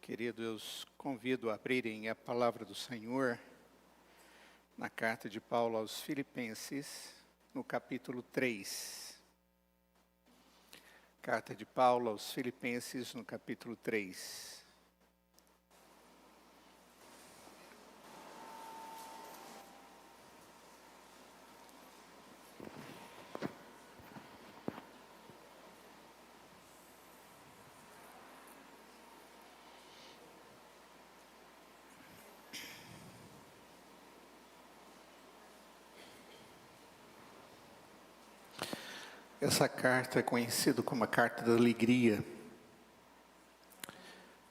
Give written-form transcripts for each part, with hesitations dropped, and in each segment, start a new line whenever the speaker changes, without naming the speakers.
querido, eu os convido a abrirem a palavra do Senhor na carta de Paulo aos Filipenses, no capítulo 3. Carta de Paulo aos Filipenses, no capítulo 3. Essa carta é conhecida como a carta da alegria,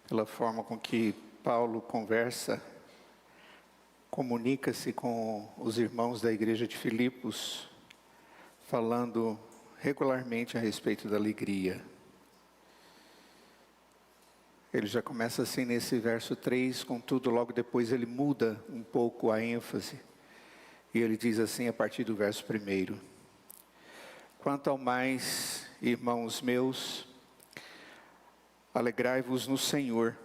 pela forma com que Paulo conversa, comunica-se com os irmãos da igreja de Filipos, falando regularmente a respeito da alegria. Ele já começa assim nesse verso 3, contudo logo depois ele muda um pouco a ênfase, e ele diz assim a partir do verso 1: Quanto ao mais, irmãos meus, alegrai-vos no Senhor.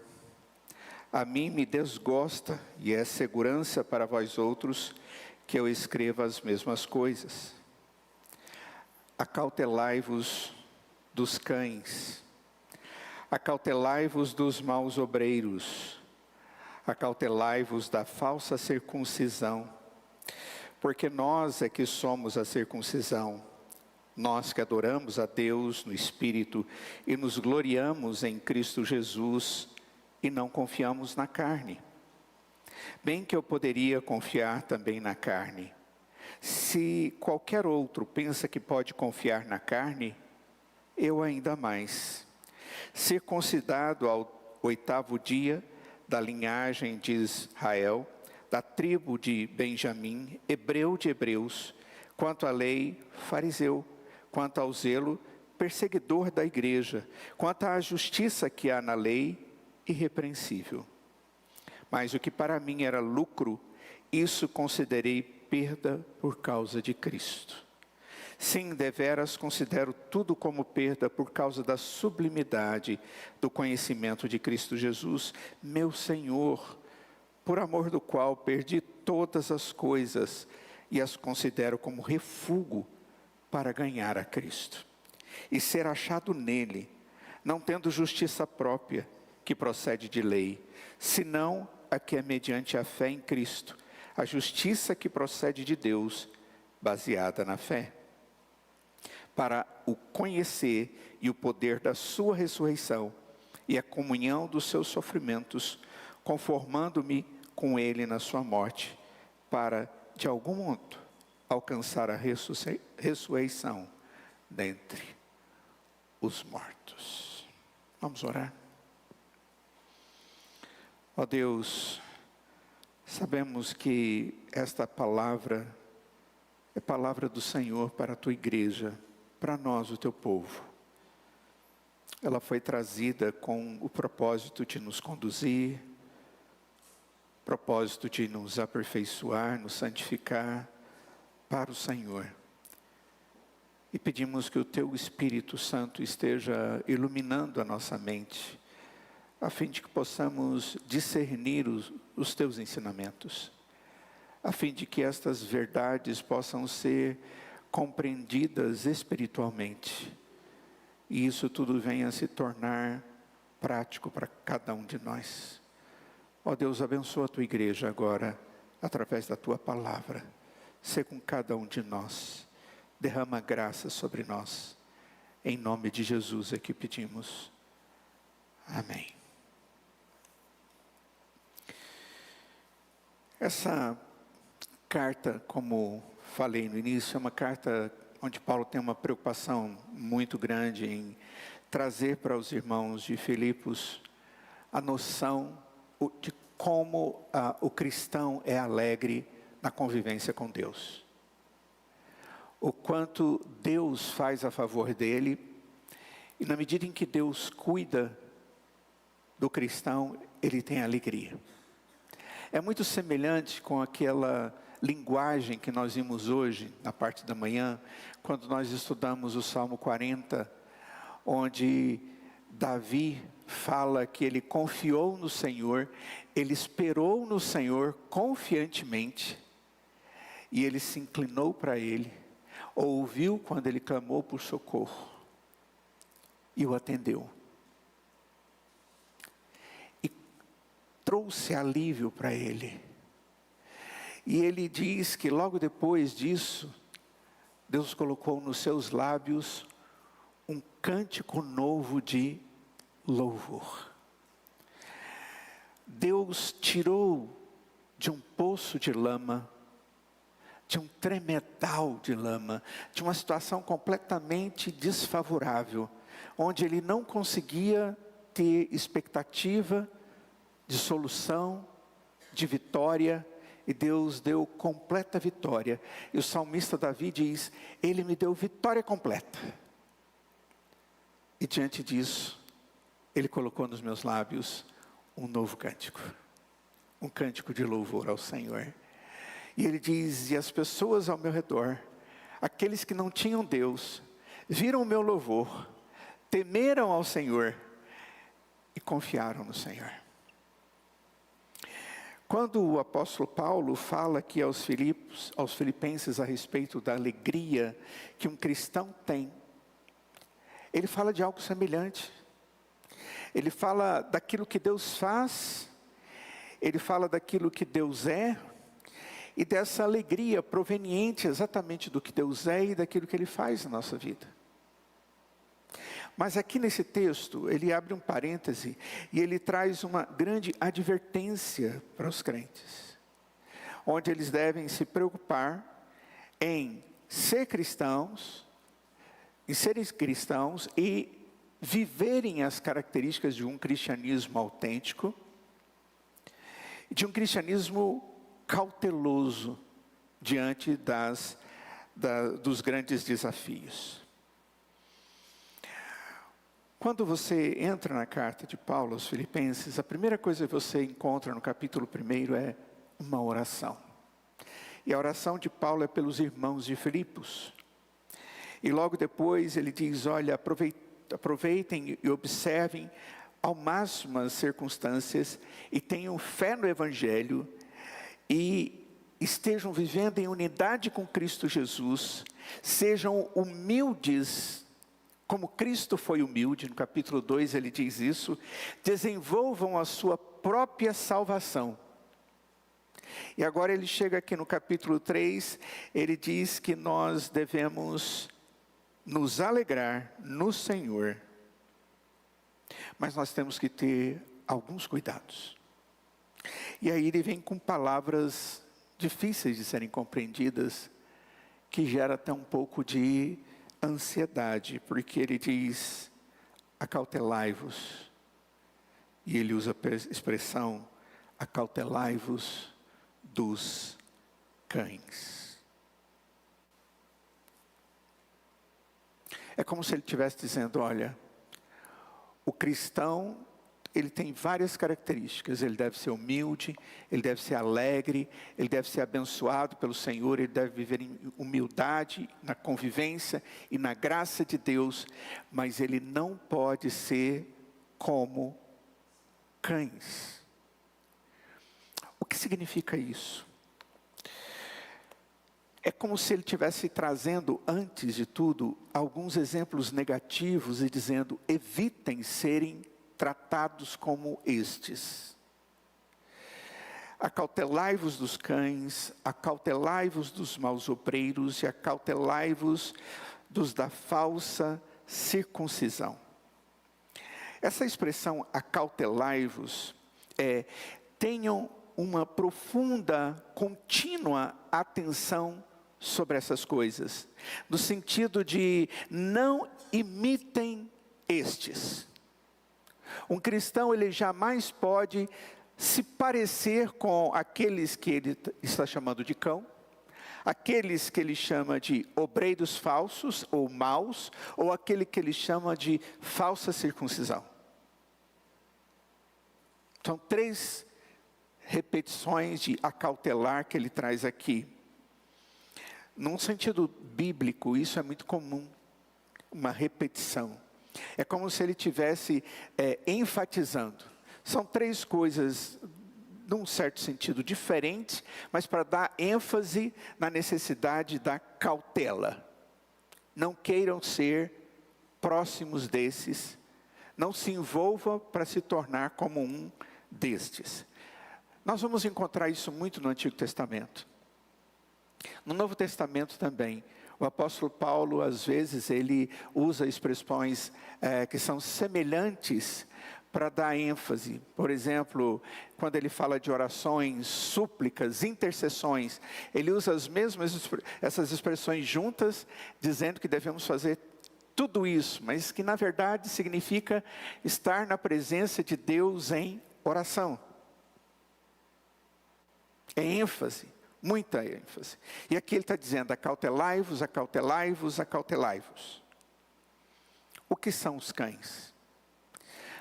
A mim me desgosta, e é segurança para vós outros, que eu escreva as mesmas coisas. Acautelai-vos dos cães, acautelai-vos dos maus obreiros, acautelai-vos da falsa circuncisão, porque nós é que somos a circuncisão. Nós que adoramos a Deus no Espírito e nos gloriamos em Cristo Jesus e não confiamos na carne. Bem que eu poderia confiar também na carne. Se qualquer outro pensa que pode confiar na carne, eu ainda mais. Circuncidado ao 8º dia da linhagem de Israel, da tribo de Benjamim, hebreu de hebreus, quanto à lei, fariseu, quanto ao zelo, perseguidor da igreja, quanto à justiça que há na lei, irrepreensível. Mas o que para mim era lucro, isso considerei perda por causa de Cristo. Sim, deveras considero tudo como perda por causa da sublimidade do conhecimento de Cristo Jesus, meu Senhor, por amor do qual perdi todas as coisas e as considero como refúgio para ganhar a Cristo e ser achado nele, não tendo justiça própria que procede de lei, senão a que é mediante a fé em Cristo, a justiça que procede de Deus, baseada na fé, para o conhecer e o poder da sua ressurreição e a comunhão dos seus sofrimentos, conformando-me com ele na sua morte, para de algum modo alcançar a ressurreição dentre os mortos. Vamos orar. Ó Deus, sabemos que esta palavra é palavra do Senhor para a tua igreja, para nós, o teu povo. Ela foi trazida com o propósito de nos conduzir, propósito de nos aperfeiçoar, nos santificar para o Senhor. E pedimos que o teu Espírito Santo esteja iluminando a nossa mente, a fim de que possamos discernir os teus ensinamentos, a fim de que estas verdades possam ser compreendidas espiritualmente, e isso tudo venha a se tornar prático para cada um de nós. Ó Deus, abençoa a tua igreja agora, através da tua palavra. Sê com cada um de nós, derrama graça sobre nós, em nome de Jesus é que pedimos, amém. Essa carta, como falei no início, é uma carta onde Paulo tem uma preocupação muito grande em trazer para os irmãos de Filipos a noção de como o cristão é alegre na convivência com Deus. O quanto Deus faz a favor dele, e na medida em que Deus cuida do cristão, ele tem alegria. É muito semelhante com aquela linguagem que nós vimos hoje, na parte da manhã, quando nós estudamos o Salmo 40, onde Davi fala que ele confiou no Senhor, ele esperou no Senhor confiantemente, e ele se inclinou para ele, ouviu quando ele clamou por socorro, e o atendeu. E trouxe alívio para ele. E ele diz que logo depois disso, Deus colocou nos seus lábios um cântico novo de louvor. Deus tirou de um poço de lama, de um tremedal de lama, de uma situação completamente desfavorável, onde ele não conseguia ter expectativa de solução, de vitória, e Deus deu completa vitória. E o salmista Davi diz: Ele me deu vitória completa. E diante disso, Ele colocou nos meus lábios um novo cântico. Um cântico de louvor ao Senhor. E Ele diz: e as pessoas ao meu redor, aqueles que não tinham Deus, viram o meu louvor, temeram ao Senhor e confiaram no Senhor. Quando o apóstolo Paulo fala aqui aos filipenses a respeito da alegria que um cristão tem, ele fala de algo semelhante. Ele fala daquilo que Deus faz, ele fala daquilo que Deus é, e dessa alegria proveniente exatamente do que Deus é e daquilo que Ele faz na nossa vida. Mas aqui nesse texto, ele abre um parêntese e ele traz uma grande advertência para os crentes, onde eles devem se preocupar em ser cristãos, e viverem as características de um cristianismo autêntico, de um cristianismo cauteloso diante dos grandes desafios. Quando você entra na carta de Paulo aos Filipenses, a primeira coisa que você encontra no capítulo 1 é uma oração. E a oração de Paulo é pelos irmãos de Filipos. E logo depois ele diz: olha, aproveitem e observem ao máximo as circunstâncias e tenham fé no Evangelho e estejam vivendo em unidade com Cristo Jesus, sejam humildes, como Cristo foi humilde. No capítulo 2 ele diz isso: desenvolvam a sua própria salvação. E agora ele chega aqui no capítulo 3, ele diz que nós devemos nos alegrar no Senhor, mas nós temos que ter alguns cuidados. E aí ele vem com palavras difíceis de serem compreendidas, que gera até um pouco de ansiedade, porque ele diz: acautelai-vos, e ele usa a expressão acautelai-vos dos cães. É como se ele estivesse dizendo: olha, o cristão, ele tem várias características. Ele deve ser humilde, ele deve ser alegre, ele deve ser abençoado pelo Senhor, ele deve viver em humildade, na convivência e na graça de Deus, mas ele não pode ser como cães. O que significa isso? É como se ele estivesse trazendo, antes de tudo, alguns exemplos negativos e dizendo: evitem serem tratados como estes. Acautelai-vos dos cães, acautelai-vos dos maus obreiros e acautelai-vos dos da falsa circuncisão. Essa expressão acautelai-vos tenham uma profunda, contínua atenção sobre essas coisas, no sentido de não imitem estes. Um cristão, ele jamais pode se parecer com aqueles que ele está chamando de cão, aqueles que ele chama de obreiros falsos ou maus, ou aquele que ele chama de falsa circuncisão. São 3 repetições de acautelar que ele traz aqui. Num sentido bíblico, isso é muito comum, uma repetição. É como se ele estivesse enfatizando. São três coisas, num certo sentido, diferentes, mas para dar ênfase na necessidade da cautela. Não queiram ser próximos desses. Não se envolva para se tornar como um destes. Nós vamos encontrar isso muito no Antigo Testamento. No Novo Testamento também. O apóstolo Paulo, às vezes, ele usa expressões que são semelhantes para dar ênfase. Por exemplo, quando ele fala de orações, súplicas, intercessões, ele usa essas expressões juntas, dizendo que devemos fazer tudo isso, mas que na verdade significa estar na presença de Deus em oração. É ênfase, muita ênfase. E aqui ele está dizendo, acautelai-vos, acautelai-vos, acautelai-vos. O que são os cães?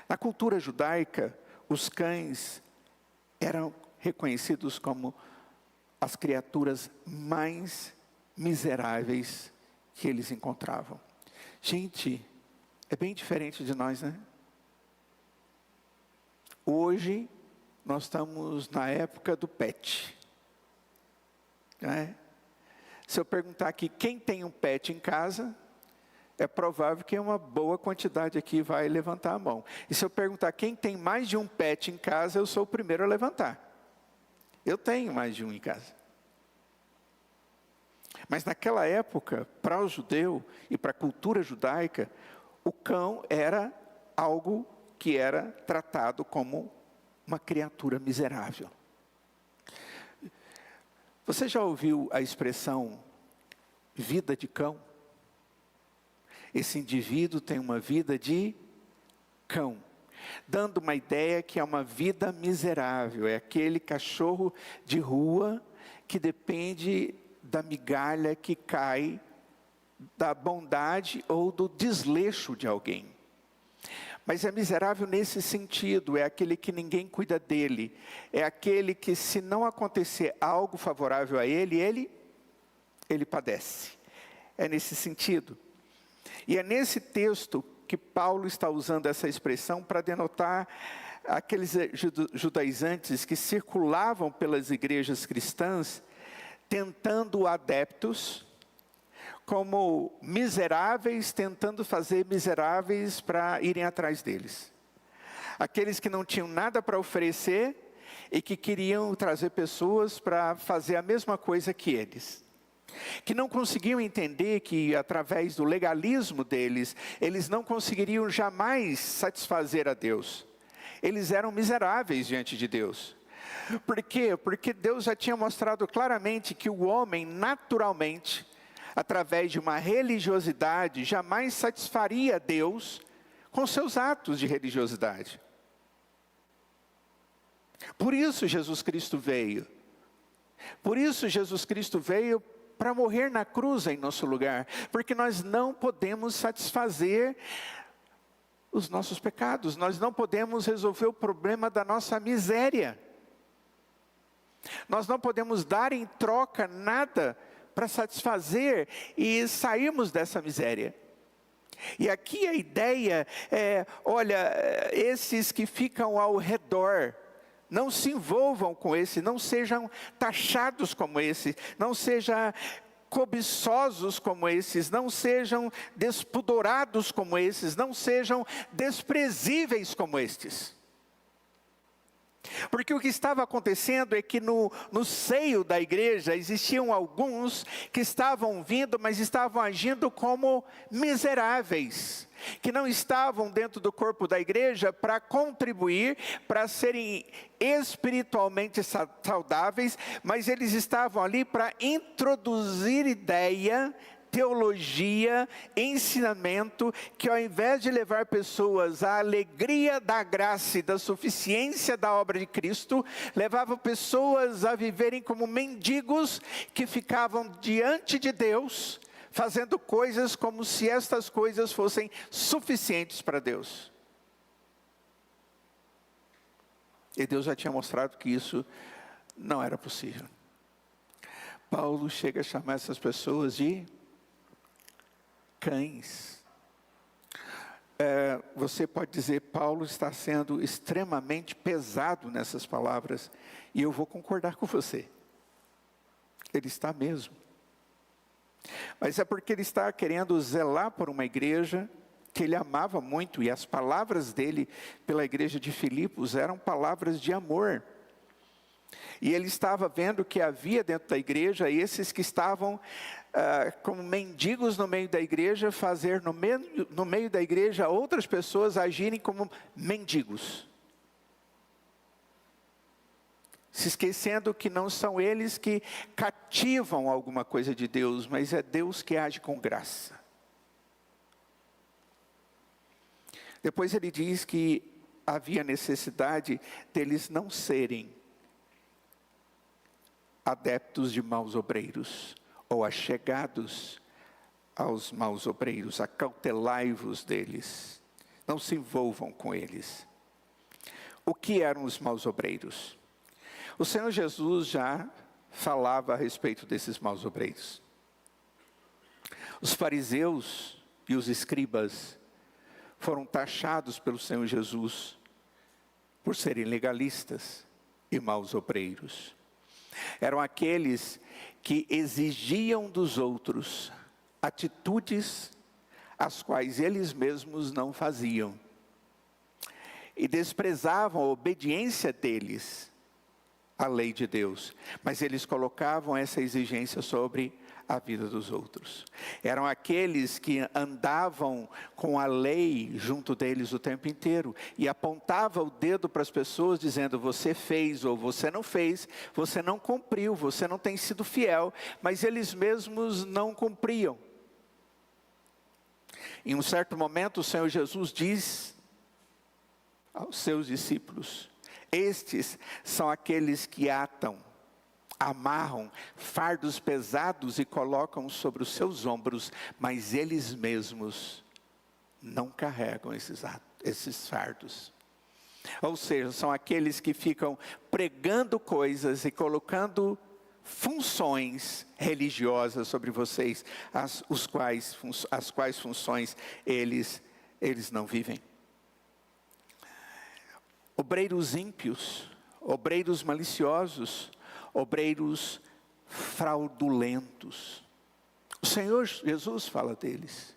Na cultura judaica, os cães eram reconhecidos como as criaturas mais miseráveis que eles encontravam. Gente, é bem diferente de nós, né? Hoje, nós estamos na época do pet. Né? Se eu perguntar aqui, quem tem um pet em casa, é provável que uma boa quantidade aqui vai levantar a mão. E se eu perguntar quem tem mais de um pet em casa, eu sou o primeiro a levantar. Eu tenho mais de um em casa. Mas naquela época, para o judeu e para a cultura judaica, o cão era algo que era tratado como uma criatura miserável. Você já ouviu a expressão vida de cão? Esse indivíduo tem uma vida de cão, dando uma ideia que é uma vida miserável, é aquele cachorro de rua que depende da migalha que cai da bondade ou do desleixo de alguém. Mas é miserável nesse sentido, é aquele que ninguém cuida dele, é aquele que se não acontecer algo favorável a ele padece. É nesse sentido. E é nesse texto que Paulo está usando essa expressão para denotar aqueles judaizantes que circulavam pelas igrejas cristãs, tentando adeptos, como miseráveis, tentando fazer miseráveis para irem atrás deles. Aqueles que não tinham nada para oferecer e que queriam trazer pessoas para fazer a mesma coisa que eles. Que não conseguiam entender que através do legalismo deles, eles não conseguiriam jamais satisfazer a Deus. Eles eram miseráveis diante de Deus. Por quê? Porque Deus já tinha mostrado claramente que o homem naturalmente, através de uma religiosidade, jamais satisfaria Deus com seus atos de religiosidade. Por isso Jesus Cristo veio. Por isso Jesus Cristo veio para morrer na cruz em nosso lugar. Porque nós não podemos satisfazer os nossos pecados. Nós não podemos resolver o problema da nossa miséria. Nós não podemos dar em troca nada para satisfazer e sairmos dessa miséria. E aqui a ideia é, olha, esses que ficam ao redor, não se envolvam com esse, não sejam taxados como esse, não sejam cobiçosos como esses, não sejam despudorados como esses, não sejam desprezíveis como estes. Porque o que estava acontecendo é que no seio da igreja existiam alguns que estavam vindo, mas estavam agindo como miseráveis, que não estavam dentro do corpo da igreja para contribuir, para serem espiritualmente saudáveis, mas eles estavam ali para introduzir ideia, teologia, ensinamento, que ao invés de levar pessoas à alegria da graça e da suficiência da obra de Cristo, levava pessoas a viverem como mendigos que ficavam diante de Deus, fazendo coisas como se estas coisas fossem suficientes para Deus. E Deus já tinha mostrado que isso não era possível. Paulo chega a chamar essas pessoas de cães. você pode dizer, Paulo está sendo extremamente pesado nessas palavras, e eu vou concordar com você. Ele está mesmo. Mas é porque ele está querendo zelar por uma igreja que ele amava muito, e as palavras dele pela igreja de Filipos eram palavras de amor. E ele estava vendo que havia dentro da igreja esses que estavam como mendigos no meio da igreja, fazer no meio da igreja outras pessoas agirem como mendigos. Se esquecendo que não são eles que cativam alguma coisa de Deus, mas é Deus que age com graça. Depois ele diz que havia necessidade deles não serem adeptos de maus obreiros, ou achegados aos maus obreiros, acautelai-vos deles, não se envolvam com eles. O que eram os maus obreiros? O Senhor Jesus já falava a respeito desses maus obreiros. Os fariseus e os escribas foram taxados pelo Senhor Jesus por serem legalistas e maus obreiros. Eram aqueles que exigiam dos outros atitudes as quais eles mesmos não faziam. E desprezavam a obediência deles à lei de Deus. Mas eles colocavam essa exigência sobre a vida dos outros. Eram aqueles que andavam com a lei junto deles o tempo inteiro e apontavam o dedo para as pessoas dizendo, você fez ou você não fez, você não cumpriu, você não tem sido fiel, mas eles mesmos não cumpriam. Em um certo momento o Senhor Jesus diz aos seus discípulos, estes são aqueles que amarram fardos pesados e colocam sobre os seus ombros, mas eles mesmos não carregam esses fardos. Ou seja, são aqueles que ficam pregando coisas e colocando funções religiosas sobre vocês, as quais funções eles não vivem. Obreiros ímpios, obreiros maliciosos, obreiros fraudulentos. O Senhor Jesus fala deles.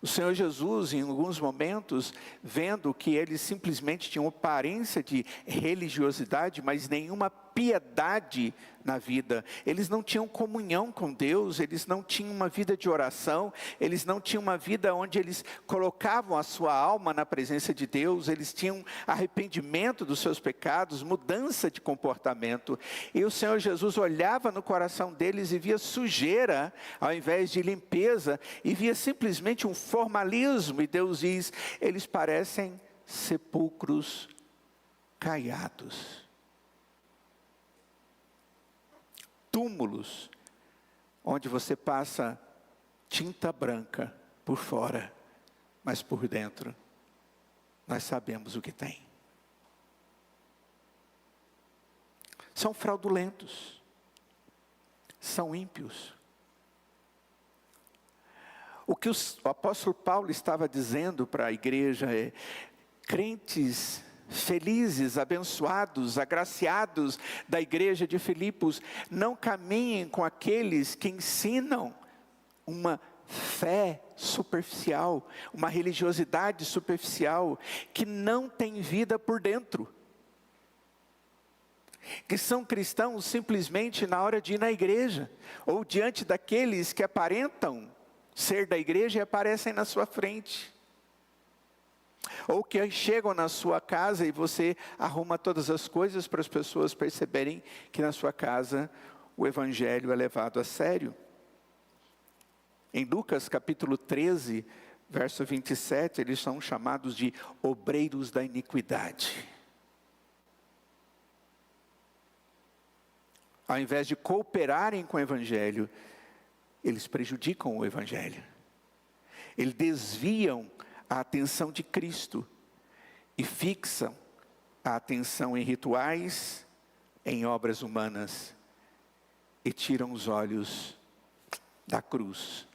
O Senhor Jesus, em alguns momentos, vendo que eles simplesmente tinham aparência de religiosidade, mas nenhuma piedade na vida. Eles não tinham comunhão com Deus, eles não tinham uma vida de oração, eles não tinham uma vida onde eles colocavam a sua alma na presença de Deus, eles tinham arrependimento dos seus pecados, mudança de comportamento. E o Senhor Jesus olhava no coração deles e via sujeira, ao invés de limpeza, e via simplesmente um formalismo. E Deus diz, eles parecem sepulcros caiados. Túmulos, onde você passa tinta branca por fora, mas por dentro, nós sabemos o que tem. São fraudulentos, são ímpios. O que o apóstolo Paulo estava dizendo para a igreja é, crentes felizes, abençoados, agraciados da igreja de Filipos, não caminhem com aqueles que ensinam uma fé superficial, uma religiosidade superficial, que não tem vida por dentro. Que são cristãos simplesmente na hora de ir na igreja, ou diante daqueles que aparentam ser da igreja e aparecem na sua frente. Ou que chegam na sua casa e você arruma todas as coisas para as pessoas perceberem que na sua casa o evangelho é levado a sério. Em Lucas capítulo 13, verso 27, eles são chamados de obreiros da iniquidade. Ao invés de cooperarem com o evangelho, eles prejudicam o evangelho. Eles desviam a atenção de Cristo e fixam a atenção em rituais, em obras humanas, e tiram os olhos da cruz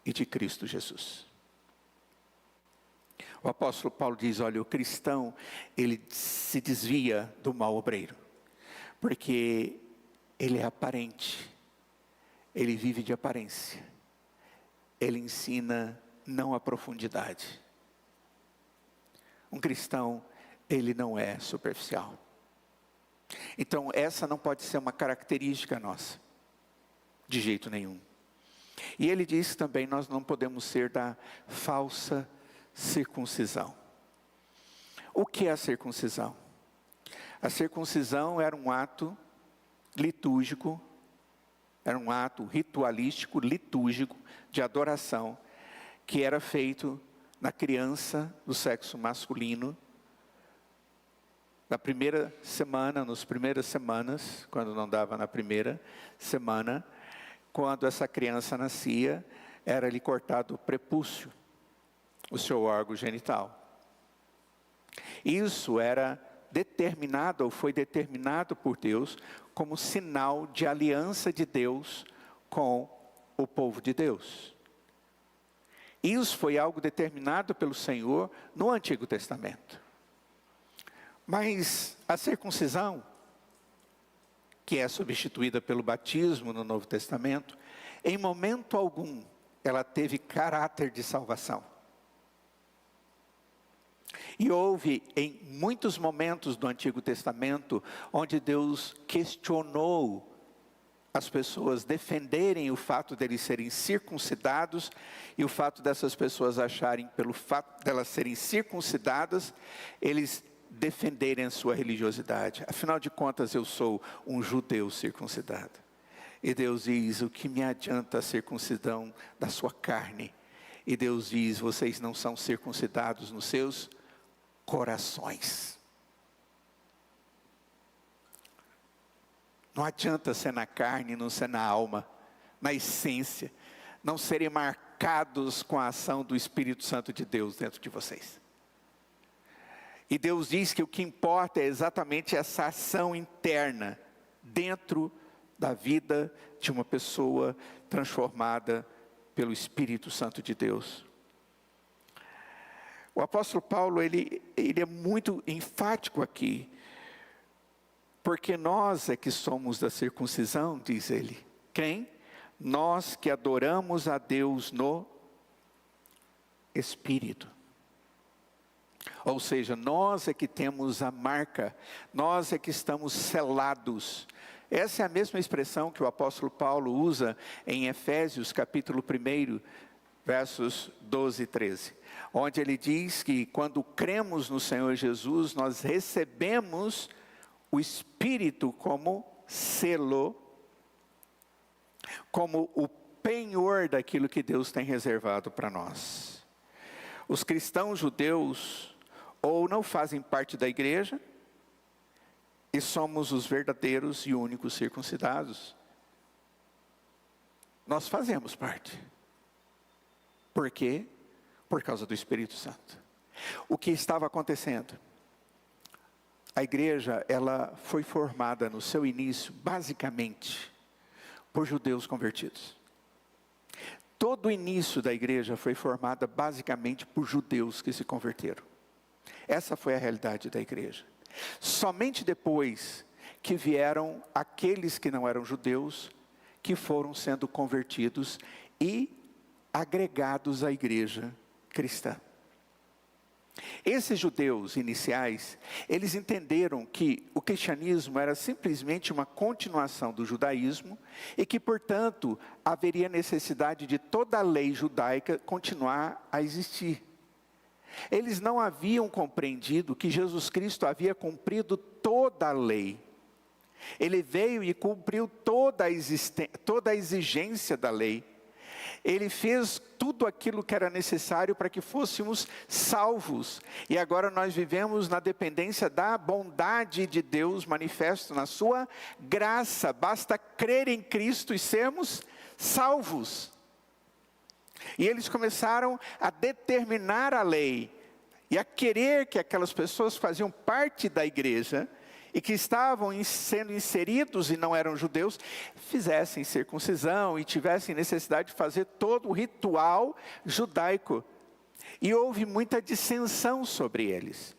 e de Cristo Jesus. O apóstolo Paulo diz, olha, o cristão, ele se desvia do mau obreiro, porque ele é aparente, ele vive de aparência, ele ensina não a profundidade. Um cristão, ele não é superficial. Então essa não pode ser uma característica nossa, de jeito nenhum. E ele diz também, nós não podemos ser da falsa circuncisão. O que é a circuncisão? A circuncisão era um ato litúrgico, era um ato ritualístico, litúrgico, de adoração, que era feito na criança do sexo masculino, na primeira semana, nas primeiras semanas, quando não dava na primeira semana, quando essa criança nascia, era-lhe cortado o prepúcio, o seu órgão genital. Isso era determinado, ou foi determinado por Deus, como sinal de aliança de Deus com o povo de Deus. Isso foi algo determinado pelo Senhor no Antigo Testamento. Mas a circuncisão, que é substituída pelo batismo no Novo Testamento, em momento algum ela teve caráter de salvação. E houve em muitos momentos do Antigo Testamento, onde Deus questionou as pessoas defenderem o fato deles serem circuncidados, e o fato dessas pessoas acharem, pelo fato delas serem circuncidadas, eles defenderem a sua religiosidade. Afinal de contas, eu sou um judeu circuncidado. E Deus diz, o que me adianta a circuncisão da sua carne? E Deus diz, vocês não são circuncidados nos seus corações. Não adianta ser na carne, não ser na alma, na essência, não serem marcados com a ação do Espírito Santo de Deus dentro de vocês. E Deus diz que o que importa é exatamente essa ação interna, dentro da vida de uma pessoa transformada pelo Espírito Santo de Deus. O apóstolo Paulo, ele é muito enfático aqui, porque nós é que somos da circuncisão, diz ele. Quem? Nós que adoramos a Deus no Espírito. Ou seja, nós é que temos a marca, nós é que estamos selados. Essa é a mesma expressão que o apóstolo Paulo usa em Efésios capítulo 1, versos 12 e 13. Onde ele diz que quando cremos no Senhor Jesus, nós recebemos o Espírito como selo, como o penhor daquilo que Deus tem reservado para nós. Os cristãos judeus ou não fazem parte da igreja, e somos os verdadeiros e únicos circuncidados. Nós fazemos parte. Por quê? Por causa do Espírito Santo. O que estava acontecendo? A igreja, ela foi formada no seu início, basicamente, por judeus convertidos. Todo o início da igreja foi formada basicamente por judeus que se converteram. Essa foi a realidade da igreja. Somente depois que vieram aqueles que não eram judeus, que foram sendo convertidos e agregados à igreja cristã. Esses judeus iniciais, eles entenderam que o cristianismo era simplesmente uma continuação do judaísmo e que, portanto, haveria necessidade de toda a lei judaica continuar a existir. Eles não haviam compreendido que Jesus Cristo havia cumprido toda a lei. Ele veio e cumpriu toda a exigência da lei. Ele fez tudo aquilo que era necessário para que fôssemos salvos. E agora nós vivemos na dependência da bondade de Deus manifesto na sua graça. Basta crer em Cristo e sermos salvos. E eles começaram a determinar a lei e a querer que aquelas pessoas que faziam parte da igreja e que estavam sendo inseridos e não eram judeus, fizessem circuncisão e tivessem necessidade de fazer todo o ritual judaico. E houve muita dissensão sobre eles.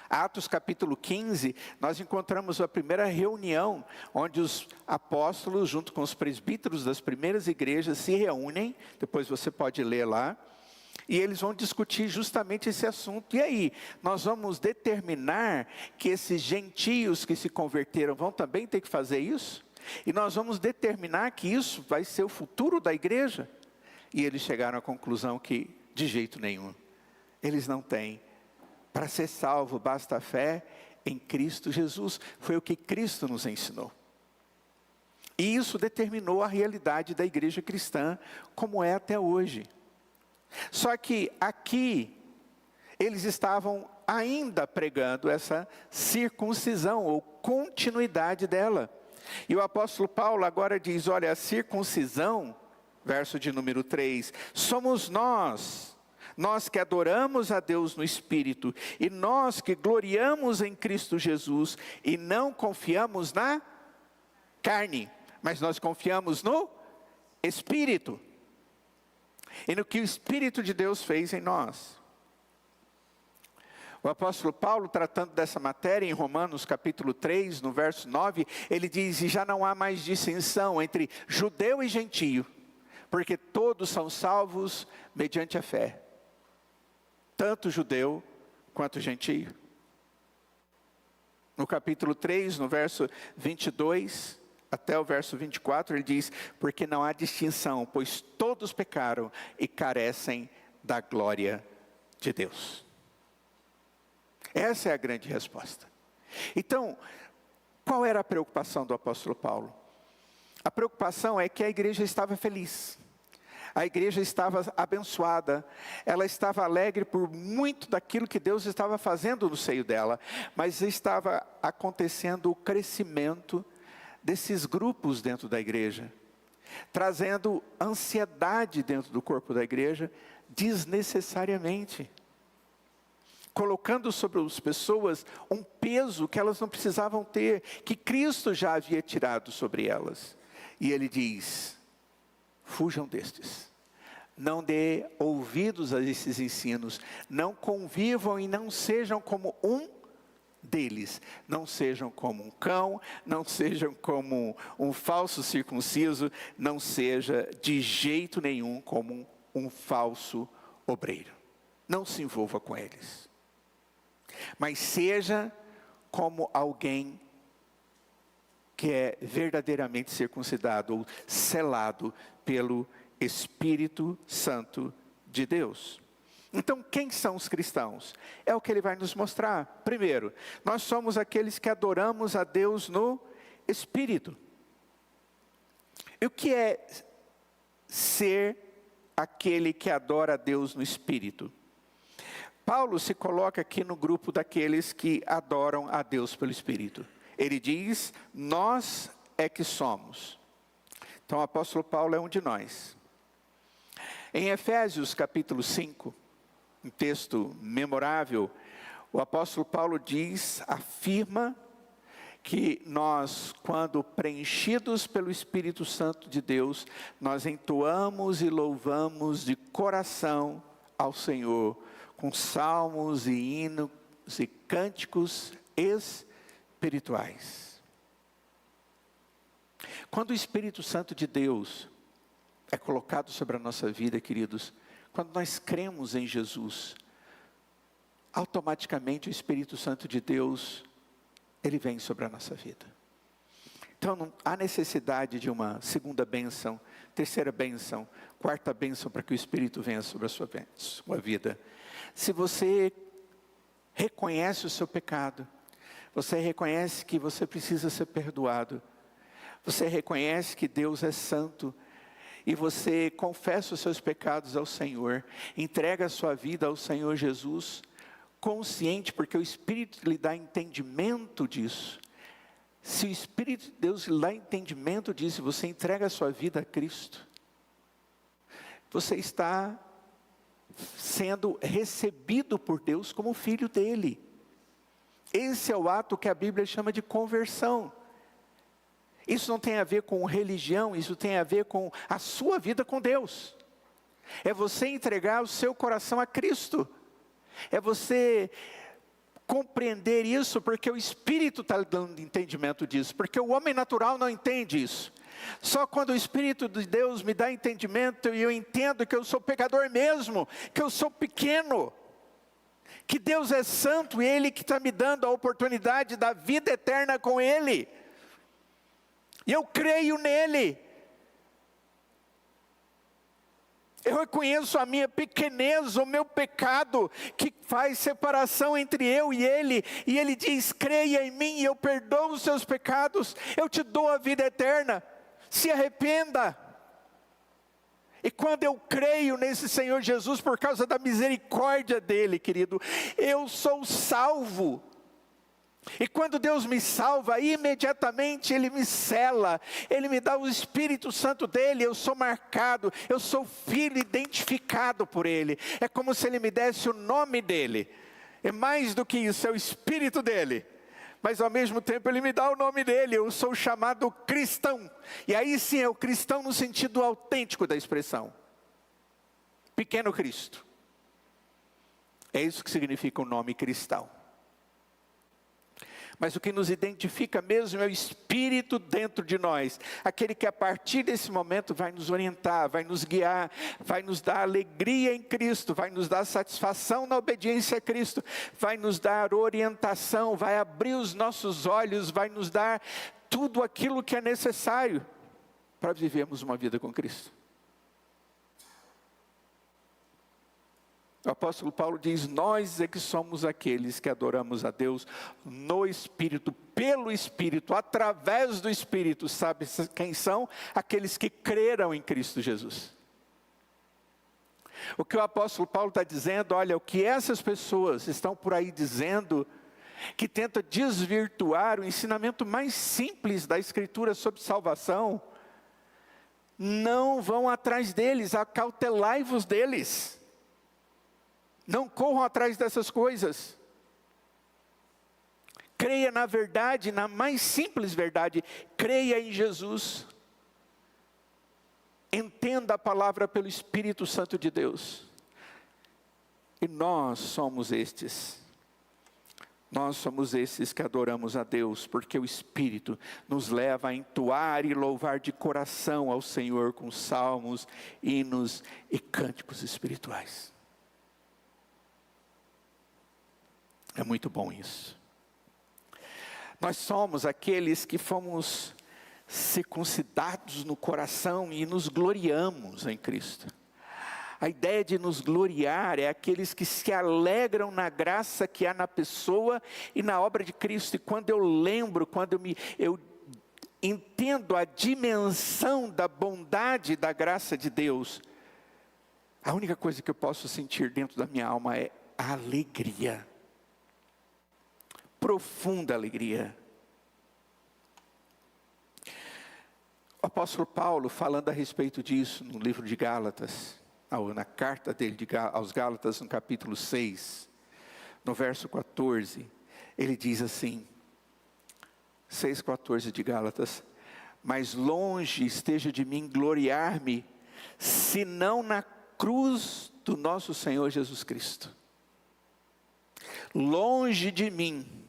Atos capítulo 15, nós encontramos a primeira reunião, onde os apóstolos, junto com os presbíteros das primeiras igrejas, se reúnem, depois você pode ler lá, e eles vão discutir justamente esse assunto. E aí, nós vamos determinar que esses gentios que se converteram vão também ter que fazer isso? E nós vamos determinar que isso vai ser o futuro da igreja? E eles chegaram à conclusão que, de jeito nenhum, eles não têm. Para ser salvo, basta a fé em Cristo Jesus. Foi o que Cristo nos ensinou. E isso determinou a realidade da igreja cristã, como é até hoje. Só que aqui, eles estavam ainda pregando essa circuncisão, ou continuidade dela. E o apóstolo Paulo agora diz, olha, a circuncisão, verso de número 3, somos nós que adoramos a Deus no Espírito, e nós que gloriamos em Cristo Jesus, e não confiamos na carne, mas nós confiamos no Espírito, e no que o Espírito de Deus fez em nós. O apóstolo Paulo, tratando dessa matéria, em Romanos capítulo 3, no verso 9, ele diz, e já não há mais distinção entre judeu e gentio, porque todos são salvos mediante a fé. Tanto judeu quanto gentio. No capítulo 3, no verso 22 até o verso 24, ele diz, porque não há distinção, pois todos pecaram e carecem da glória de Deus. Essa é a grande resposta. Então, qual era a preocupação do apóstolo Paulo? A preocupação é que a igreja estava feliz. A igreja estava abençoada, ela estava alegre por muito daquilo que Deus estava fazendo no seio dela, mas estava acontecendo o crescimento desses grupos dentro da igreja, trazendo ansiedade dentro do corpo da igreja, desnecessariamente, colocando sobre as pessoas um peso que elas não precisavam ter, que Cristo já havia tirado sobre elas. E ele diz, fujam destes, não dê ouvidos a esses ensinos, não convivam e não sejam como um deles, não sejam como um cão, não sejam como um falso circunciso, não seja de jeito nenhum como um falso obreiro, não se envolva com eles, mas seja como alguém que é verdadeiramente circuncidado ou selado pelo Espírito Santo de Deus. Então, quem são os cristãos? É o que ele vai nos mostrar. Primeiro, nós somos aqueles que adoramos a Deus no Espírito. E o que é ser aquele que adora a Deus no Espírito? Paulo se coloca aqui no grupo daqueles que adoram a Deus pelo Espírito. Ele diz, nós é que somos. Então o apóstolo Paulo é um de nós. Em Efésios capítulo 5, um texto memorável, o apóstolo Paulo afirma que nós, quando preenchidos pelo Espírito Santo de Deus, nós entoamos e louvamos de coração ao Senhor, com salmos e hinos e cânticos espirituais. Quando o Espírito Santo de Deus é colocado sobre a nossa vida, queridos, quando nós cremos em Jesus, automaticamente o Espírito Santo de Deus, ele vem sobre a nossa vida. Então não há necessidade de uma segunda bênção, terceira bênção, quarta bênção para que o Espírito venha sobre a sua vida. Se você reconhece o seu pecado, você reconhece que você precisa ser perdoado, você reconhece que Deus é santo, e você confessa os seus pecados ao Senhor, entrega a sua vida ao Senhor Jesus, consciente, porque o Espírito lhe dá entendimento disso. Se o Espírito de Deus lhe dá entendimento disso, você entrega a sua vida a Cristo, você está sendo recebido por Deus como filho dele. Esse é o ato que a Bíblia chama de conversão. Isso não tem a ver com religião, isso tem a ver com a sua vida com Deus. É você entregar o seu coração a Cristo. É você compreender isso, porque o Espírito está dando entendimento disso. Porque o homem natural não entende isso. Só quando o Espírito de Deus me dá entendimento e eu entendo que eu sou pecador mesmo, que eu sou pequeno, que Deus é santo e Ele que está me dando a oportunidade da vida eterna com Ele. E eu creio nele. Eu reconheço a minha pequenez, o meu pecado, que faz separação entre eu e Ele. E Ele diz, creia em mim e eu perdoo os seus pecados. Eu te dou a vida eterna. Se arrependa. E quando eu creio nesse Senhor Jesus, por causa da misericórdia dEle, querido, eu sou salvo. E quando Deus me salva, imediatamente Ele me sela, Ele me dá o Espírito Santo dEle, eu sou marcado, eu sou filho identificado por Ele. É como se Ele me desse o nome dEle. É mais do que isso, é o Espírito dEle. Mas ao mesmo tempo Ele me dá o nome dEle, eu sou chamado cristão. E aí sim é o cristão no sentido autêntico da expressão. Pequeno Cristo. É isso que significa o nome cristão. Mas o que nos identifica mesmo é o Espírito dentro de nós. Aquele que a partir desse momento vai nos orientar, vai nos guiar, vai nos dar alegria em Cristo, vai nos dar satisfação na obediência a Cristo, vai nos dar orientação, vai abrir os nossos olhos, vai nos dar tudo aquilo que é necessário para vivermos uma vida com Cristo. O apóstolo Paulo diz, nós é que somos aqueles que adoramos a Deus no Espírito, pelo Espírito, através do Espírito. Sabe quem são? Aqueles que creram em Cristo Jesus. O que o apóstolo Paulo está dizendo, olha, o que essas pessoas estão por aí dizendo, que tenta desvirtuar o ensinamento mais simples da Escritura sobre salvação, não vão atrás deles, acautelai-vos deles. Não corram atrás dessas coisas. Creia na verdade, na mais simples verdade. Creia em Jesus. Entenda a palavra pelo Espírito Santo de Deus. E nós somos estes. Nós somos esses que adoramos a Deus, porque o Espírito nos leva a entoar e louvar de coração ao Senhor com salmos, hinos e cânticos espirituais. É muito bom isso. Nós somos aqueles que fomos circuncidados no coração e nos gloriamos em Cristo. A ideia de nos gloriar é aqueles que se alegram na graça que há na pessoa e na obra de Cristo. E quando eu lembro, quando eu entendo a dimensão da bondade da graça de Deus, a única coisa que eu posso sentir dentro da minha alma é alegria. Profunda alegria. O apóstolo Paulo, falando a respeito disso no livro de Gálatas, na carta dele aos Gálatas, no capítulo 6, no verso 14, ele diz assim, 6,14 de Gálatas, mas longe esteja de mim gloriar-me, senão na cruz do nosso Senhor Jesus Cristo. Longe de mim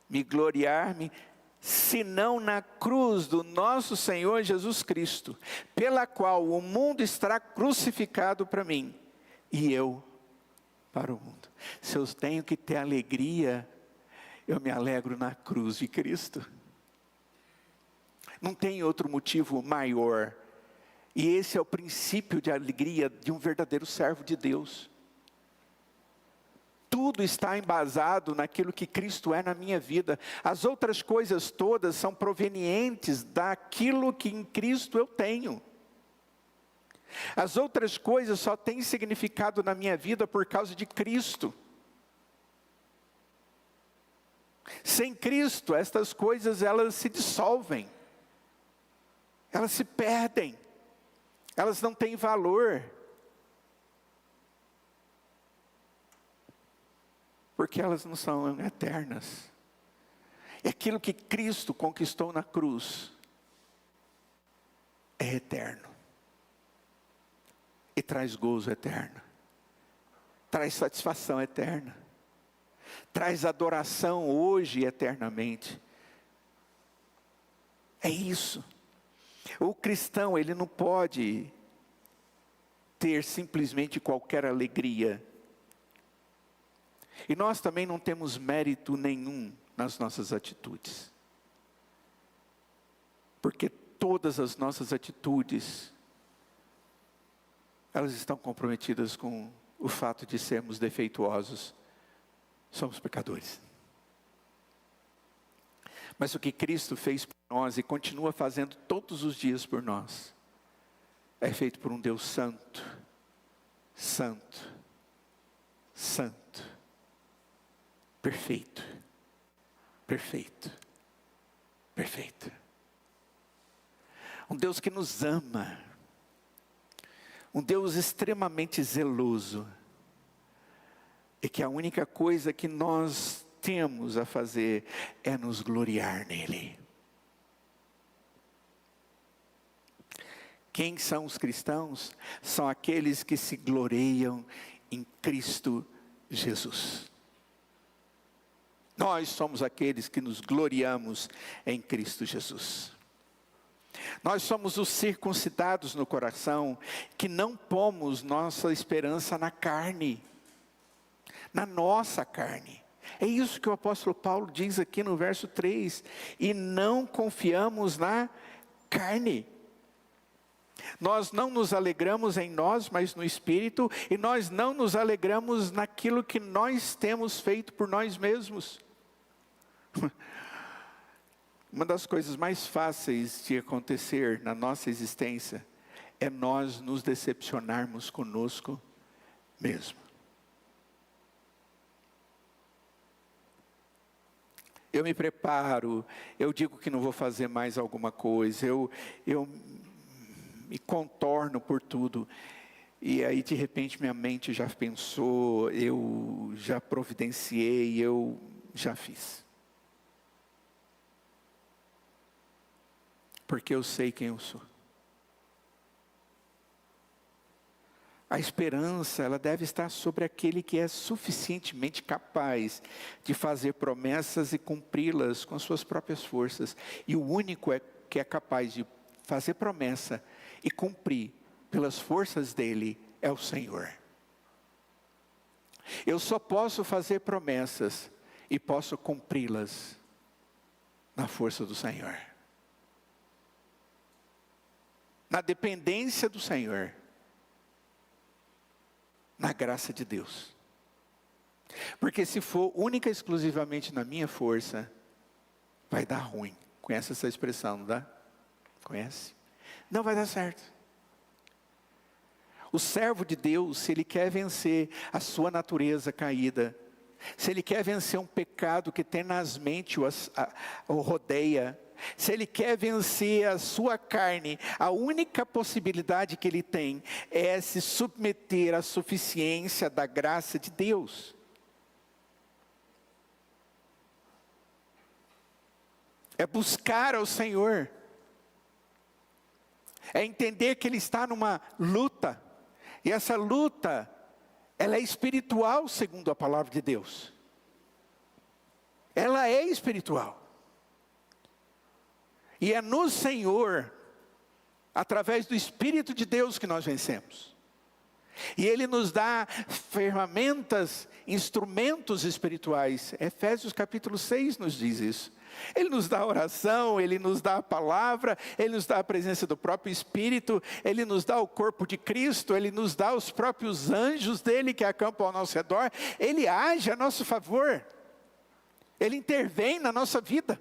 me gloriar-me, senão na cruz do nosso Senhor Jesus Cristo, pela qual o mundo está crucificado para mim, e eu para o mundo. Se eu tenho que ter alegria, eu me alegro na cruz de Cristo. Não tem outro motivo maior. E esse é o princípio de alegria de um verdadeiro servo de Deus. Tudo está embasado naquilo que Cristo é na minha vida. As outras coisas todas são provenientes daquilo que em Cristo eu tenho. As outras coisas só têm significado na minha vida por causa de Cristo. Sem Cristo, estas coisas elas se dissolvem. Elas se perdem. Elas não têm valor. Porque elas não são eternas. E aquilo que Cristo conquistou na cruz é eterno. e traz gozo eterno, traz satisfação eterna, traz adoração hoje e eternamente. É isso. O cristão, ele não pode ter simplesmente qualquer alegria. E nós também não temos mérito nenhum nas nossas atitudes. Porque todas as nossas atitudes, elas estão comprometidas com o fato de sermos defeituosos. Somos pecadores. Mas o que Cristo fez por nós e continua fazendo todos os dias por nós, é feito por um Deus santo, santo, santo, perfeito, perfeito, perfeito. Um Deus que nos ama, um Deus extremamente zeloso, e que a única coisa que nós temos a fazer é nos gloriar nele. Quem são os cristãos? São aqueles que se gloriam em Cristo Jesus. Nós somos aqueles que nos gloriamos em Cristo Jesus. Nós somos os circuncidados no coração, que não pomos nossa esperança na carne, na nossa carne. É isso que o apóstolo Paulo diz aqui no verso 3. E não confiamos na carne. Nós não nos alegramos em nós, mas no Espírito. E nós não nos alegramos naquilo que nós temos feito por nós mesmos. Uma das coisas mais fáceis de acontecer na nossa existência é nós nos decepcionarmos conosco mesmo. Eu me preparo, eu digo que não vou fazer mais alguma coisa, eu me contorno por tudo. E aí de repente minha mente já pensou, eu já providenciei, eu já fiz. Porque eu sei quem eu sou. A esperança, ela deve estar sobre aquele que é suficientemente capaz de fazer promessas e cumpri-las com as suas próprias forças. E o único que é capaz de fazer promessa e cumprir pelas forças dele é o Senhor. Eu só posso fazer promessas e posso cumpri-las na força do Senhor. Na dependência do Senhor. Na graça de Deus. Porque se for única e exclusivamente na minha força, vai dar ruim. Conhece essa expressão, não dá? Conhece? Não vai dar certo. O servo de Deus, se ele quer vencer a sua natureza caída, se ele quer vencer um pecado que tenazmente o rodeia, se ele quer vencer a sua carne, a única possibilidade que ele tem é se submeter à suficiência da graça de Deus. É buscar ao Senhor. É entender que ele está numa luta. E essa luta, ela é espiritual segundo a palavra de Deus. Ela é espiritual. E é no Senhor, através do Espírito de Deus que nós vencemos. E Ele nos dá ferramentas, instrumentos espirituais. Efésios capítulo 6 nos diz isso. Ele nos dá a oração, Ele nos dá a palavra, Ele nos dá a presença do próprio Espírito, Ele nos dá o corpo de Cristo, Ele nos dá os próprios anjos dEle que acampam ao nosso redor. Ele age a nosso favor. Ele intervém na nossa vida.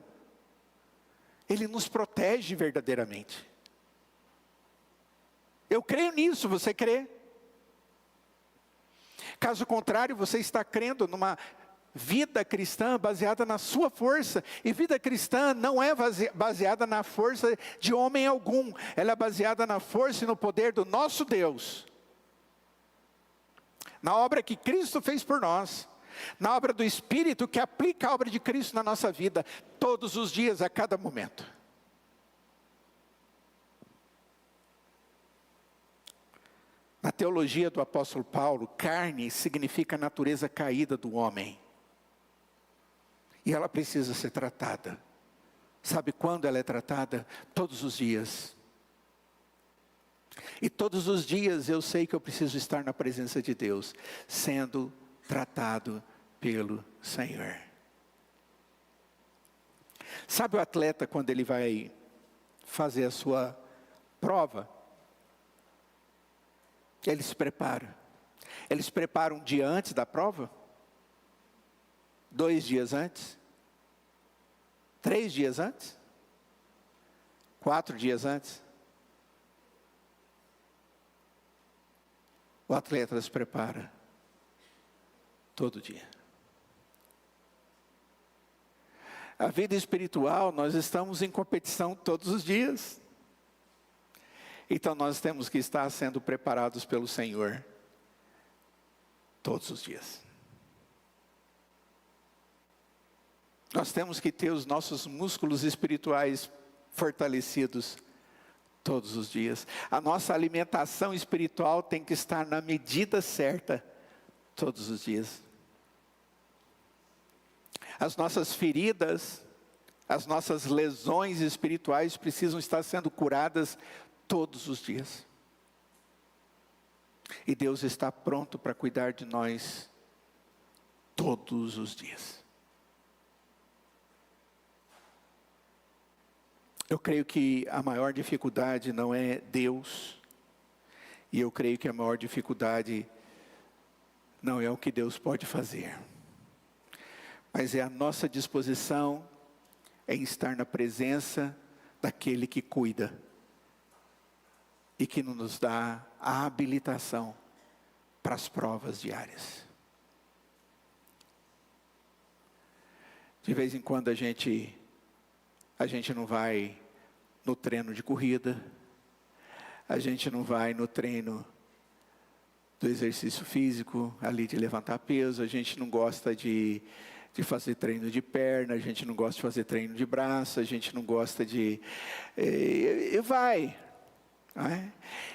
Ele nos protege verdadeiramente. Eu creio nisso, você crê? Caso contrário, você está crendo numa vida cristã baseada na sua força. E vida cristã não é baseada na força de homem algum. Ela é baseada na força e no poder do nosso Deus. Na obra que Cristo fez por nós. Na obra do Espírito que aplica a obra de Cristo na nossa vida. Todos os dias, a cada momento. Na teologia do apóstolo Paulo, carne significa a natureza caída do homem. E ela precisa ser tratada. Sabe quando ela é tratada? Todos os dias. E todos os dias eu sei que eu preciso estar na presença de Deus, sendo tratado pelo Senhor. Sabe o atleta quando ele vai fazer a sua prova? Ele se prepara. Ele se prepara um dia antes da prova? 2 dias antes? 3 dias antes? 4 dias antes? O atleta se prepara todo dia. A vida espiritual, nós estamos em competição todos os dias. Então nós temos que estar sendo preparados pelo Senhor todos os dias. Nós temos que ter os nossos músculos espirituais fortalecidos todos os dias. A nossa alimentação espiritual tem que estar na medida certa todos os dias. As nossas feridas, as nossas lesões espirituais precisam estar sendo curadas todos os dias. E Deus está pronto para cuidar de nós todos os dias. Eu creio que a maior dificuldade não é Deus. E eu creio que a maior dificuldade não é o que Deus pode fazer. Mas é a nossa disposição em estar na presença daquele que cuida. E que nos dá a habilitação para as provas diárias. De vez em quando a gente não vai no treino de corrida, a gente não vai no treino do exercício físico, ali de levantar peso, a gente não gosta de fazer treino de perna, a gente não gosta de fazer treino de braço, a gente não gosta de...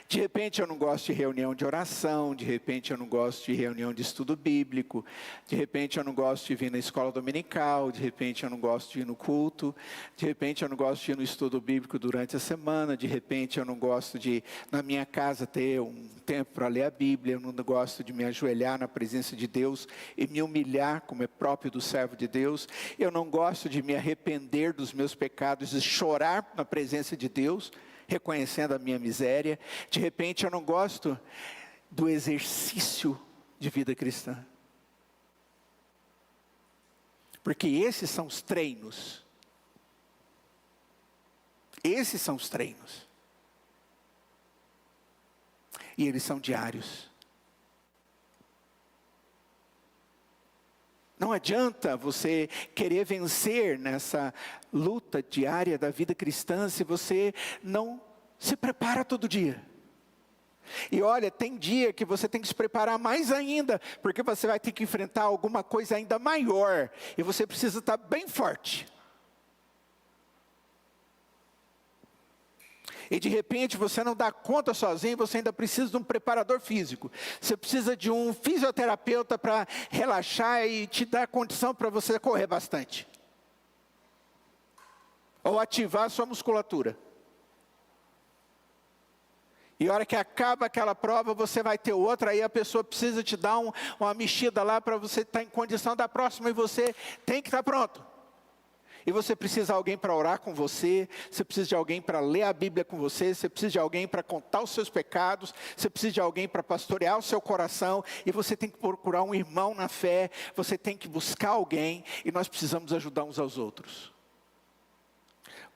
De repente eu não gosto de reunião de oração, de repente eu não gosto de reunião de estudo bíblico, de repente eu não gosto de vir na escola dominical, de repente eu não gosto de ir no culto, de repente eu não gosto de ir no estudo bíblico durante a semana, de repente eu não gosto de, na minha casa, ter um tempo para ler a Bíblia, eu não gosto de me ajoelhar na presença de Deus e me humilhar como é próprio do servo de Deus, eu não gosto de me arrepender dos meus pecados e chorar na presença de Deus, reconhecendo a minha miséria. De repente eu não gosto do exercício de vida cristã. Porque esses são os treinos. Esses são os treinos. E eles são diários. Não adianta você querer vencer nessa luta diária da vida cristã se você não se prepara todo dia. E olha, tem dia que você tem que se preparar mais ainda, porque você vai ter que enfrentar alguma coisa ainda maior, e você precisa estar bem forte. E de repente você não dá conta sozinho, você ainda precisa de um preparador físico. Você precisa de um fisioterapeuta para relaxar e te dar condição para você correr bastante. Ou ativar a sua musculatura. E a hora que acaba aquela prova, você vai ter outra, aí a pessoa precisa te dar uma mexida lá para você estar em condição da próxima, e você tem que estar pronto. E você precisa de alguém para orar com você, você precisa de alguém para ler a Bíblia com você, você precisa de alguém para contar os seus pecados, você precisa de alguém para pastorear o seu coração, e você tem que procurar um irmão na fé, você tem que buscar alguém, e nós precisamos ajudar uns aos outros.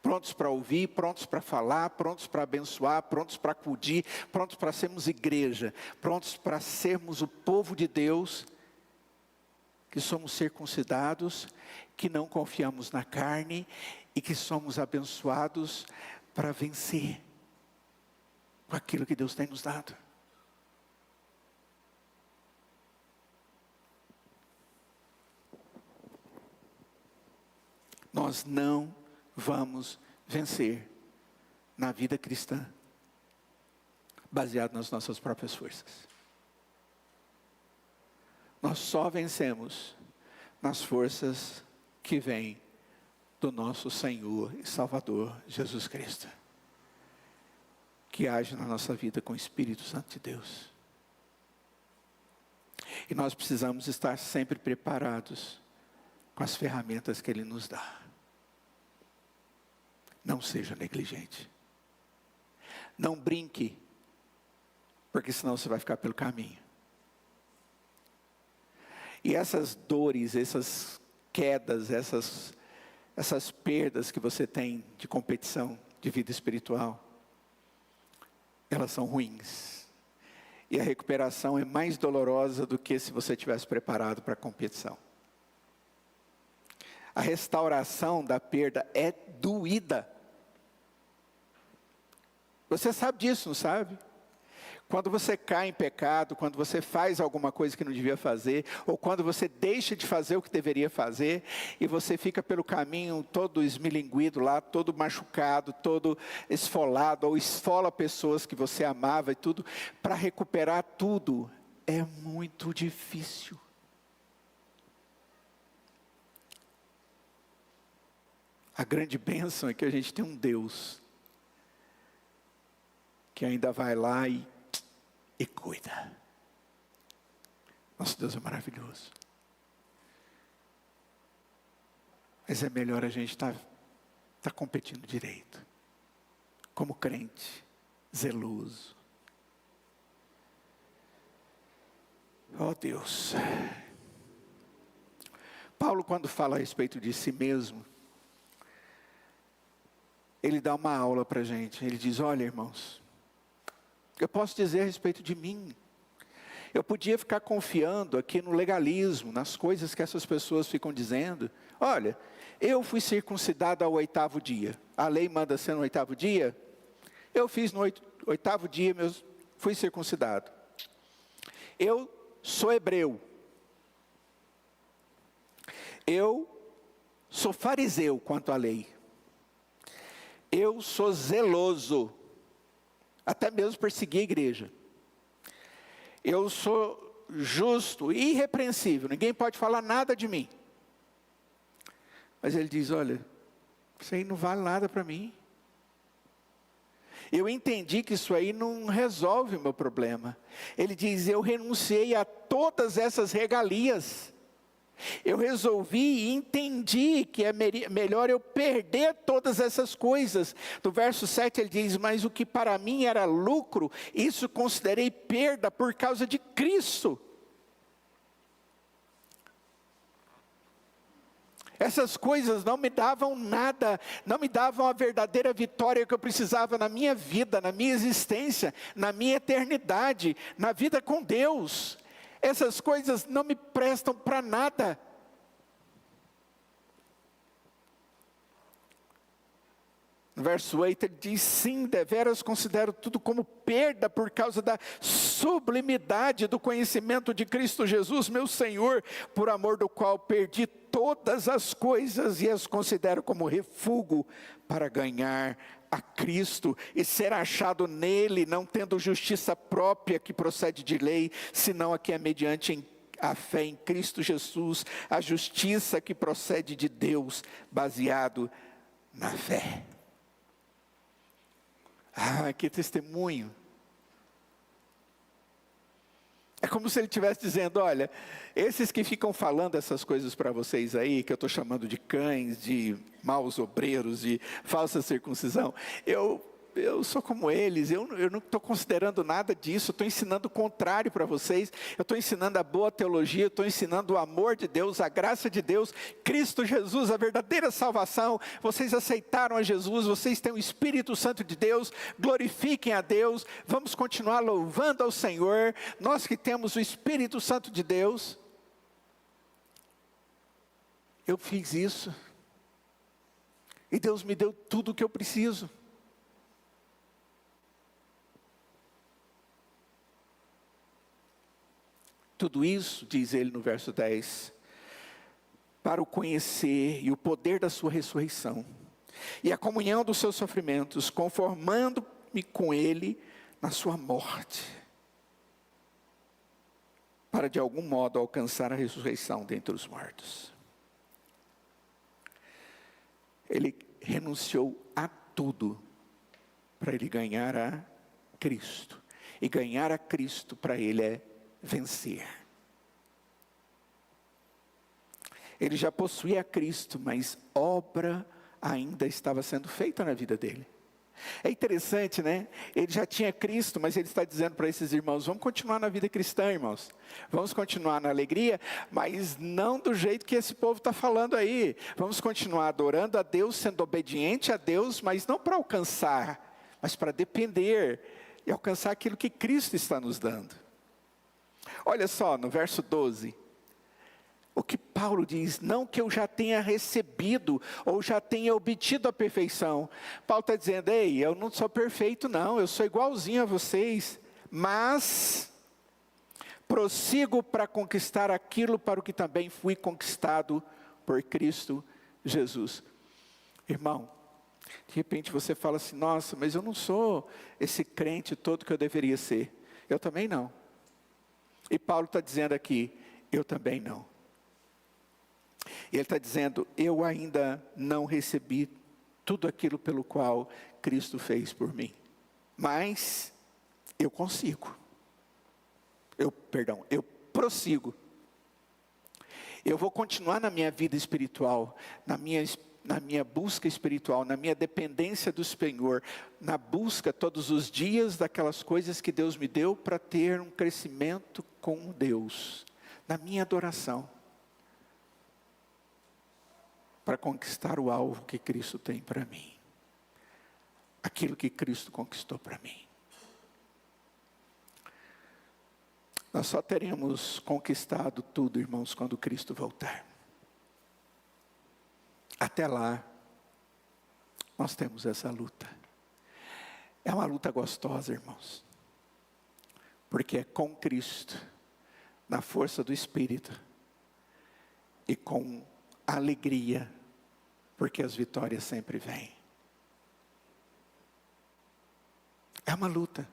Prontos para ouvir, prontos para falar, prontos para abençoar, prontos para acudir, prontos para sermos igreja, prontos para sermos o povo de Deus, que somos circuncidados, que não confiamos na carne e que somos abençoados para vencer com aquilo que Deus tem nos dado. Nós não vamos vencer na vida cristã baseado nas nossas próprias forças. Nós só vencemos nas forças que vêm do nosso Senhor e Salvador Jesus Cristo, que age na nossa vida com o Espírito Santo de Deus. E nós precisamos estar sempre preparados com as ferramentas que Ele nos dá. Não seja negligente. Não brinque, porque senão você vai ficar pelo caminho. E essas dores, essas quedas, essas perdas que você tem de competição, de vida espiritual, elas são ruins. E a recuperação é mais dolorosa do que se você tivesse preparado para a competição. A restauração da perda é doída. Você sabe disso, não sabe? Quando você cai em pecado, quando você faz alguma coisa que não devia fazer, ou quando você deixa de fazer o que deveria fazer, e você fica pelo caminho todo esmilinguido lá, todo machucado, todo esfolado, ou esfola pessoas que você amava e tudo, para recuperar tudo, é muito difícil. A grande bênção é que a gente tem um Deus que ainda vai lá e cuida. Nosso Deus é maravilhoso. Mas é melhor a gente estar competindo direito. Como crente, zeloso. Oh Deus. Paulo, quando fala a respeito de si mesmo, ele dá uma aula para a gente. Ele diz, olha irmãos, eu posso dizer a respeito de mim. Eu podia ficar confiando aqui no legalismo, nas coisas que essas pessoas ficam dizendo. Olha, eu fui circuncidado ao 8º dia. A lei manda ser no 8º dia. Eu fiz no 8º dia, fui circuncidado. Eu sou hebreu. Eu sou fariseu quanto à lei. Eu sou zeloso. Até mesmo perseguir a igreja. Eu sou justo, irrepreensível. Ninguém pode falar nada de mim. Mas ele diz, olha, isso aí não vale nada para mim. Eu entendi que isso aí não resolve o meu problema. Ele diz, eu renunciei a todas essas regalias. Eu resolvi e entendi que é melhor eu perder todas essas coisas. No verso 7 ele diz, mas o que para mim era lucro, isso considerei perda por causa de Cristo. Essas coisas não me davam nada, não me davam a verdadeira vitória que eu precisava na minha vida, na minha existência, na minha eternidade, na vida com Deus. Essas coisas não me prestam para nada. No verso 8 ele diz, sim, deveras considero tudo como perda por causa da sublimidade do conhecimento de Cristo Jesus, meu Senhor, por amor do qual perdi todas as coisas e as considero como refúgio para ganhar a Cristo e ser achado nele, não tendo justiça própria que procede de lei, senão a que é mediante a fé em Cristo Jesus, a justiça que procede de Deus, baseado na fé. Ah, que testemunho. É como se ele estivesse dizendo, olha, esses que ficam falando essas coisas para vocês aí, que eu estou chamando de cães, de maus obreiros, de falsa circuncisão, eu sou como eles, eu não estou considerando nada disso, eu estou ensinando o contrário para vocês, eu estou ensinando a boa teologia, eu estou ensinando o amor de Deus, a graça de Deus, Cristo Jesus, a verdadeira salvação. Vocês aceitaram a Jesus, vocês têm o Espírito Santo de Deus, glorifiquem a Deus, vamos continuar louvando ao Senhor, nós que temos o Espírito Santo de Deus. Eu fiz isso, e Deus me deu tudo o que eu preciso. Tudo isso, diz ele no verso 10, para o conhecer e o poder da sua ressurreição, e a comunhão dos seus sofrimentos, conformando-me com ele na sua morte, para de algum modo alcançar a ressurreição dentre os mortos. Ele renunciou a tudo para ele ganhar a Cristo. E ganhar a Cristo para ele é vencer. Ele já possuía Cristo, mas obra ainda estava sendo feita na vida dele. É interessante, né? Ele já tinha Cristo, mas ele está dizendo para esses irmãos: vamos continuar na vida cristã, irmãos. Vamos continuar na alegria, mas não do jeito que esse povo está falando aí. Vamos continuar adorando a Deus, sendo obediente a Deus, mas não para alcançar, mas para depender e alcançar aquilo que Cristo está nos dando. Olha só, no verso 12. O que Paulo diz, não que eu já tenha recebido, ou já tenha obtido a perfeição. Paulo está dizendo, ei, eu não sou perfeito não, eu sou igualzinho a vocês. Mas, prossigo para conquistar aquilo para o que também fui conquistado por Cristo Jesus. Irmão, de repente você fala assim, nossa, mas eu não sou esse crente todo que eu deveria ser. Eu também não. E Paulo está dizendo aqui, eu também não. Ele está dizendo, eu ainda não recebi tudo aquilo pelo qual Cristo fez por mim. Mas eu consigo. Eu prossigo. Eu vou continuar na minha vida espiritual, na minha busca espiritual, na minha dependência do Senhor, na busca todos os dias daquelas coisas que Deus me deu para ter um crescimento com Deus, na minha adoração. Para conquistar o alvo que Cristo tem para mim. Aquilo que Cristo conquistou para mim. Nós só teremos conquistado tudo, irmãos, quando Cristo voltar. Até lá, nós temos essa luta. É uma luta gostosa, irmãos. Porque é com Cristo, na força do Espírito, e com alegria, porque as vitórias sempre vêm. É uma luta.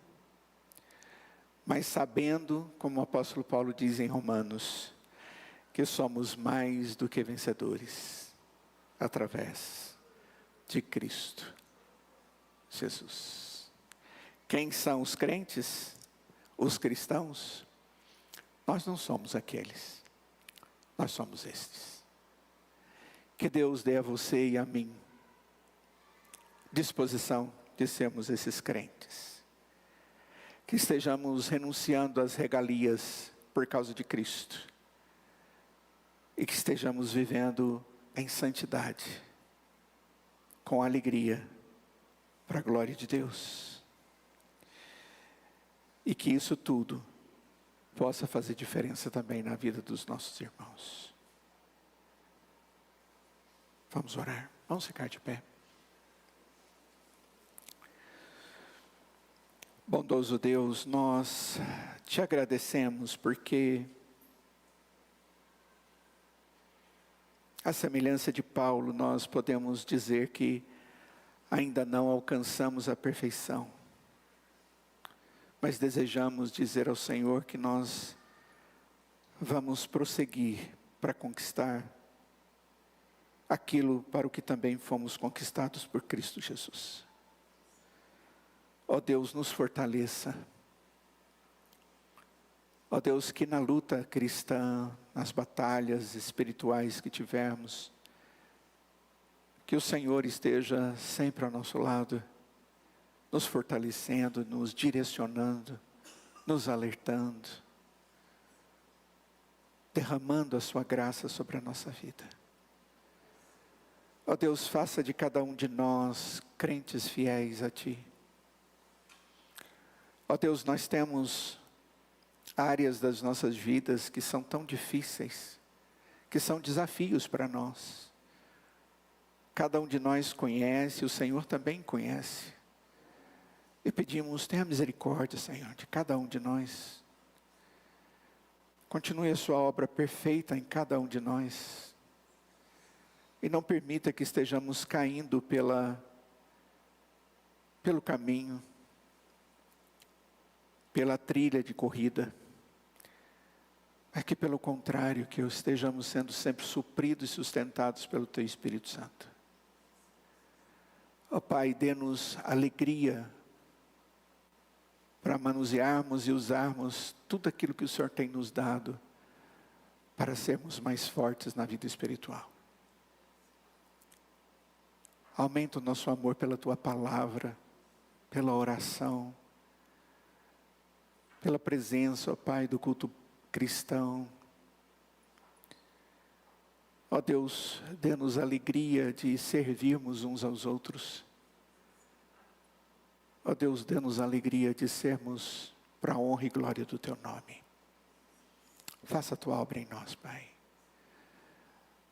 Mas sabendo, como o apóstolo Paulo diz em Romanos, que somos mais do que vencedores, através de Cristo Jesus. Quem são os crentes? Os cristãos? Nós não somos aqueles. Nós somos estes. Que Deus dê a você e a mim disposição de sermos esses crentes. Que estejamos renunciando às regalias por causa de Cristo. E que estejamos vivendo em santidade, com alegria, para a glória de Deus. E que isso tudo possa fazer diferença também na vida dos nossos irmãos. Vamos orar, vamos ficar de pé. Bondoso Deus, nós te agradecemos porque, à semelhança de Paulo, nós podemos dizer que ainda não alcançamos a perfeição. Mas desejamos dizer ao Senhor que nós vamos prosseguir para conquistar aquilo para o que também fomos conquistados por Cristo Jesus. Ó Deus, nos fortaleça. Ó Deus, que na luta cristã, nas batalhas espirituais que tivermos, que o Senhor esteja sempre ao nosso lado, nos fortalecendo, nos direcionando, nos alertando, derramando a sua graça sobre a nossa vida. Ó Deus, faça de cada um de nós crentes fiéis a Ti. Ó Deus, nós temos áreas das nossas vidas que são tão difíceis, que são desafios para nós. Cada um de nós conhece, o Senhor também conhece. E pedimos, tenha misericórdia, Senhor, de cada um de nós. Continue a sua obra perfeita em cada um de nós. E não permita que estejamos caindo pelo caminho. pela trilha de corrida, mas que pelo contrário, que estejamos sendo sempre supridos e sustentados pelo Teu Espírito Santo. Ó Pai, dê-nos alegria para manusearmos e usarmos tudo aquilo que o Senhor tem nos dado para sermos mais fortes na vida espiritual. Aumenta o nosso amor pela Tua palavra, pela oração, pela presença, ó Pai, do culto cristão. Ó Deus, dê-nos alegria de servirmos uns aos outros. Ó Deus, dê-nos alegria de sermos para a honra e glória do Teu nome. Faça a Tua obra em nós, Pai.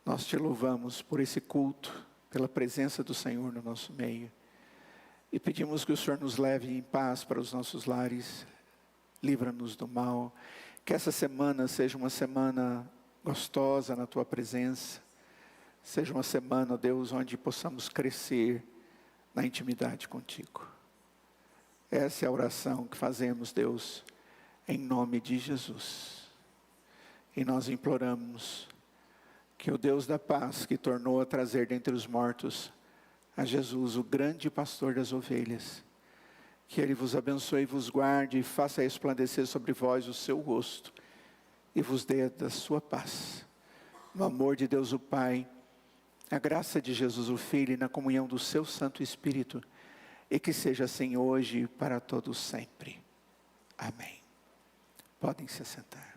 Nós Te louvamos por esse culto, pela presença do Senhor no nosso meio. E pedimos que o Senhor nos leve em paz para os nossos lares. Livra-nos do mal. Que essa semana seja uma semana gostosa na Tua presença. Seja uma semana, Deus, onde possamos crescer na intimidade contigo. Essa é a oração que fazemos, Deus, em nome de Jesus. E nós imploramos que o Deus da paz, que tornou a trazer dentre os mortos a Jesus, o grande pastor das ovelhas, que Ele vos abençoe e vos guarde e faça resplandecer sobre vós o seu rosto e vos dê da sua paz. No amor de Deus o Pai, a graça de Jesus o Filho e na comunhão do seu Santo Espírito, e que seja assim hoje e para todos sempre. Amém. Podem se assentar.